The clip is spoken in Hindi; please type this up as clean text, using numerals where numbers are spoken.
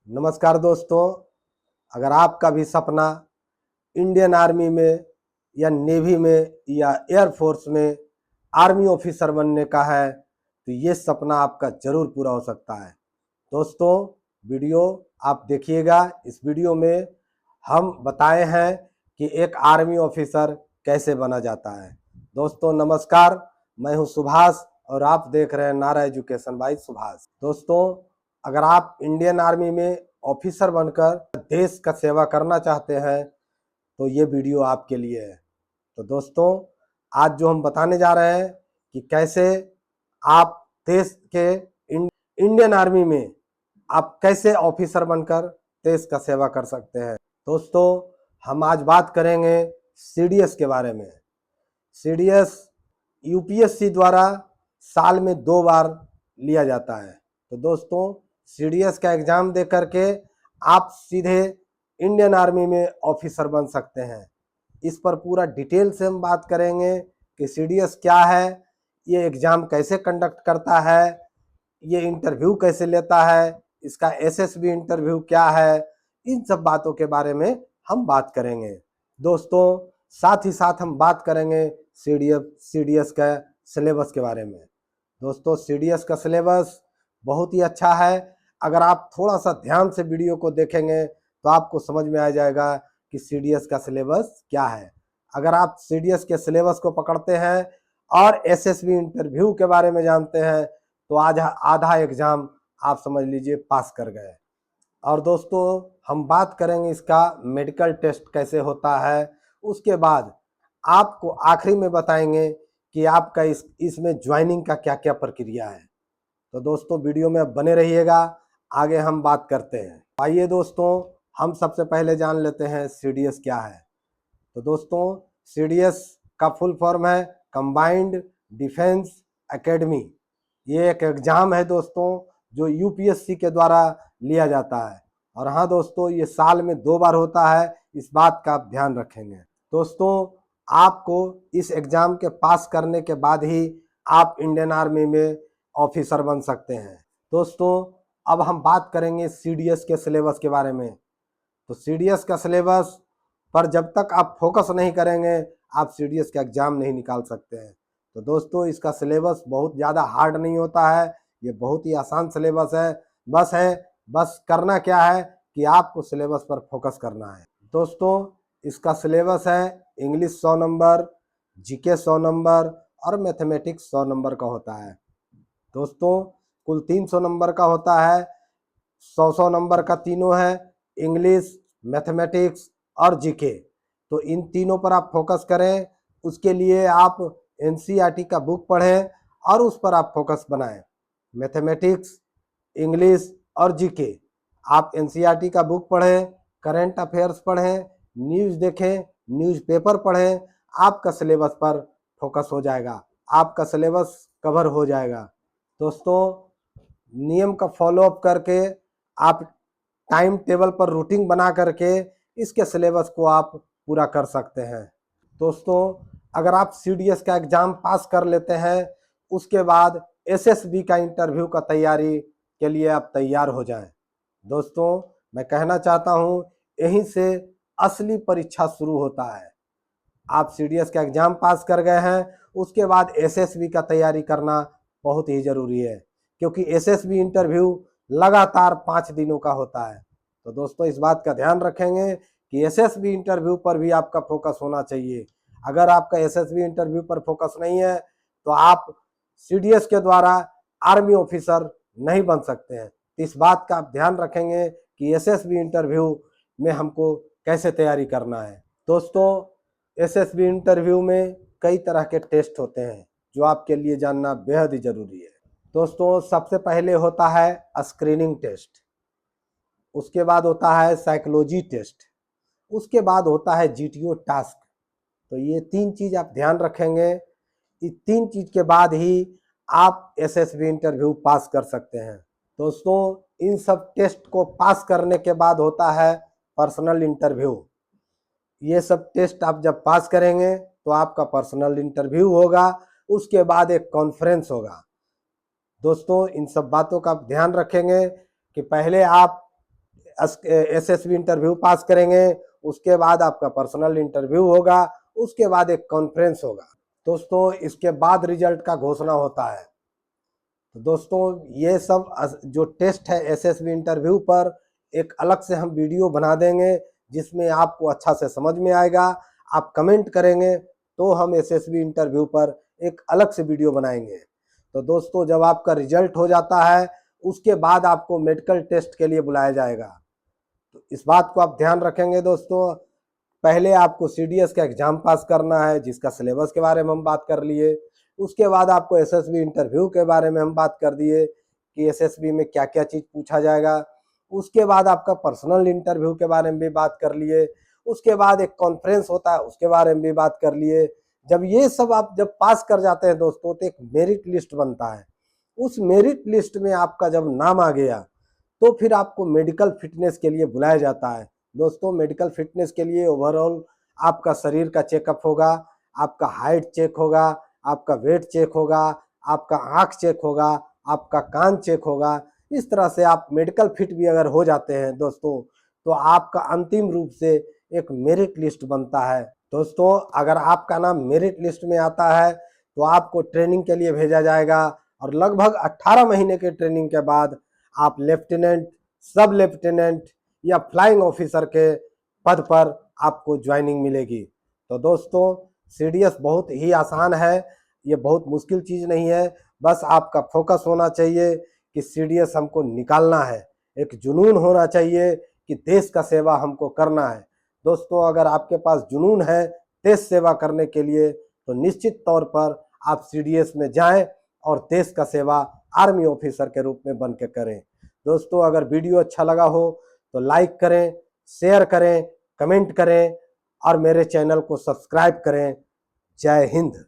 नमस्कार दोस्तों। अगर आपका भी सपना इंडियन आर्मी में या नेवी में या एयरफोर्स में आर्मी ऑफिसर बनने का है तो ये सपना आपका ज़रूर पूरा हो सकता है। दोस्तों, वीडियो आप देखिएगा। इस वीडियो में हम बताए हैं कि एक आर्मी ऑफिसर कैसे बना जाता है। दोस्तों नमस्कार, मैं हूं सुभाष और आप देख रहे हैं नारा एजुकेशन बाय सुभाष। दोस्तों, अगर आप इंडियन आर्मी में ऑफिसर बनकर देश का सेवा करना चाहते हैं तो ये वीडियो आपके लिए है। तो दोस्तों, आज जो हम बताने जा रहे हैं कि कैसे आप देश के इंडियन आर्मी में आप कैसे ऑफिसर बनकर देश का सेवा कर सकते हैं। दोस्तों, हम आज बात करेंगे सीडीएस के बारे में। सीडीएस यूपीएससी द्वारा साल में 2 बार लिया जाता है। तो दोस्तों, सीडीएस का एग्जाम दे करके आप सीधे इंडियन आर्मी में ऑफिसर बन सकते हैं। इस पर पूरा डिटेल से हम बात करेंगे कि सीडीएस क्या है, ये एग्ज़ाम कैसे कंडक्ट करता है, ये इंटरव्यू कैसे लेता है, इसका एसएसबी इंटरव्यू क्या है, इन सब बातों के बारे में हम बात करेंगे। दोस्तों, साथ ही साथ हम बात करेंगे सीडीएस का सिलेबस के बारे में। दोस्तों, सीडीएस का सिलेबस बहुत ही अच्छा है। अगर आप थोड़ा सा ध्यान से वीडियो को देखेंगे तो आपको समझ में आ जाएगा कि सीडीएस का सिलेबस क्या है। अगर आप सीडीएस के सिलेबस को पकड़ते हैं और एसएसबी इंटरव्यू के बारे में जानते हैं तो आज आधा एग्जाम आप समझ लीजिए पास कर गए। और दोस्तों, हम बात करेंगे इसका मेडिकल टेस्ट कैसे होता है। उसके बाद आपको आखिरी में बताएंगे कि आपका इसमें ज्वाइनिंग का क्या क्या प्रक्रिया है। तो दोस्तों, वीडियो में बने रहिएगा, आगे हम बात करते हैं। आइए दोस्तों, हम सबसे पहले जान लेते हैं सीडीएस क्या है। तो दोस्तों, सीडीएस का फुल फॉर्म है कंबाइंड डिफेंस एकेडमी। ये एक एग्जाम है दोस्तों जो यूपीएससी के द्वारा लिया जाता है। और हाँ दोस्तों, ये साल में 2 बार होता है, इस बात का आप ध्यान रखेंगे। दोस्तों, आपको इस एग्ज़ाम के पास करने के बाद ही आप इंडियन आर्मी में ऑफिसर बन सकते हैं। दोस्तों, अब हम बात करेंगे सीडीएस के सिलेबस के बारे में। तो सीडीएस का सिलेबस पर जब तक आप फोकस नहीं करेंगे आप सीडीएस का एग्ज़ाम नहीं निकाल सकते हैं। तो दोस्तों, इसका सिलेबस बहुत ज़्यादा हार्ड नहीं होता है, ये बहुत ही आसान सिलेबस है। बस करना क्या है कि आपको सिलेबस पर फोकस करना है। दोस्तों, इसका सिलेबस है इंग्लिश 100 नंबर, जीके 100 नंबर और मैथमेटिक्स 100 नंबर का होता है। दोस्तों, कुल 300 नंबर का होता है। 100 नंबर का तीनों है, इंग्लिश, मैथमेटिक्स और जीके। तो इन तीनों पर आप फोकस करें। उसके लिए आप एनसीईआरटी का बुक पढ़ें और उस पर आप फोकस बनाएं। मैथमेटिक्स, इंग्लिश और जीके आप एनसीईआरटी का बुक पढ़ें, करंट अफेयर्स पढ़ें, न्यूज़ देखें, न्यूज़पेपर पढ़ें। आपका सिलेबस पर फोकस हो जाएगा, आपका सिलेबस कवर हो जाएगा। दोस्तों, नियम का फॉलोअप करके आप टाइम टेबल पर रूटीन बना करके इसके सिलेबस को आप पूरा कर सकते हैं। दोस्तों, अगर आप सीडीएस का एग्ज़ाम पास कर लेते हैं उसके बाद एसएसबी का इंटरव्यू का तैयारी के लिए आप तैयार हो जाएं। दोस्तों, मैं कहना चाहता हूं, यहीं से असली परीक्षा शुरू होता है। आप सीडीएस का एग्ज़ाम पास कर गए हैं, उसके बाद एसएसबी का तैयारी करना बहुत ही ज़रूरी है, क्योंकि एसएसबी इंटरव्यू लगातार 5 दिनों का होता है। तो दोस्तों, इस बात का ध्यान रखेंगे कि एसएसबी इंटरव्यू पर भी आपका फोकस होना चाहिए। अगर आपका एसएसबी इंटरव्यू पर फोकस नहीं है तो आप सीडीएस के द्वारा आर्मी ऑफिसर नहीं बन सकते हैं। तो इस बात का आप ध्यान रखेंगे कि एसएसबी इंटरव्यू में हमको कैसे तैयारी करना है। दोस्तों, एसएसबी इंटरव्यू में कई तरह के टेस्ट होते हैं जो आपके लिए जानना बेहद ही ज़रूरी है। दोस्तों, सबसे पहले होता है स्क्रीनिंग टेस्ट, उसके बाद होता है साइकोलॉजी टेस्ट, उसके बाद होता है जीटीओ टास्क। तो ये 3 चीज़ आप ध्यान रखेंगे। इस 3 चीज़ के बाद ही आप एसएसबी इंटरव्यू पास कर सकते हैं। दोस्तों, इन सब टेस्ट को पास करने के बाद होता है पर्सनल इंटरव्यू। ये सब टेस्ट आप जब पास करेंगे तो आपका पर्सनल इंटरव्यू होगा, उसके बाद एक कॉन्फ्रेंस होगा। दोस्तों, इन सब बातों का ध्यान रखेंगे कि पहले आप एसएसबी इंटरव्यू पास करेंगे, उसके बाद आपका पर्सनल इंटरव्यू होगा, उसके बाद एक कॉन्फ्रेंस होगा दोस्तों, इसके बाद रिजल्ट का घोषणा होता है। तो दोस्तों ये सब जो टेस्ट है एसएसबी इंटरव्यू पर, एक अलग से हम वीडियो बना देंगे जिसमें आपको अच्छा से समझ में आएगा। आप कमेंट करेंगे तो हम एसएसबी इंटरव्यू पर एक अलग से वीडियो बनाएंगे। तो दोस्तों जब आपका रिजल्ट हो जाता है उसके बाद आपको मेडिकल टेस्ट के लिए बुलाया जाएगा। तो इस बात को आप ध्यान रखेंगे दोस्तों। पहले आपको सीडीएस का एग्जाम पास करना है, जिसका सिलेबस के बारे में हम बात कर लिए। उसके बाद आपको एसएसबी इंटरव्यू के बारे में हम बात कर दिए कि एसएसबी में क्या क्या चीज़ पूछा जाएगा। उसके बाद आपका पर्सनल इंटरव्यू के बारे में भी बात कर लिए। उसके बाद एक कॉन्फ्रेंस होता है उसके बारे में भी बात कर लिए। जब ये सब आप जब पास कर जाते हैं दोस्तों तो एक मेरिट लिस्ट बनता है। उस मेरिट लिस्ट में आपका जब नाम आ गया तो फिर आपको मेडिकल फिटनेस के लिए बुलाया जाता है। दोस्तों मेडिकल फिटनेस के लिए ओवरऑल आपका शरीर का चेकअप होगा, आपका हाइट चेक होगा, आपका वेट चेक होगा, आपका आँख चेक होगा, आपका कान चेक होगा। इस तरह से आप मेडिकल फिट भी अगर हो जाते हैं दोस्तों तो आपका अंतिम रूप से एक मेरिट लिस्ट बनता है। दोस्तों अगर आपका नाम मेरिट लिस्ट में आता है तो आपको ट्रेनिंग के लिए भेजा जाएगा और लगभग 18 महीने के ट्रेनिंग के बाद आप लेफ्टिनेंट, सब लेफ्टिनेंट या फ्लाइंग ऑफिसर के पद पर आपको ज्वाइनिंग मिलेगी। तो दोस्तों सीडीएस बहुत ही आसान है, ये बहुत मुश्किल चीज़ नहीं है। बस आपका फोकस होना चाहिए कि सीडीएस हमको निकालना है, एक जुनून होना चाहिए कि देश का सेवा हमको करना है। दोस्तों अगर आपके पास जुनून है देश सेवा करने के लिए तो निश्चित तौर पर आप सीडीएस में जाएं और देश का सेवा आर्मी ऑफिसर के रूप में बन के करें। दोस्तों अगर वीडियो अच्छा लगा हो तो लाइक करें, शेयर करें, कमेंट करें और मेरे चैनल को सब्सक्राइब करें। जय हिंद।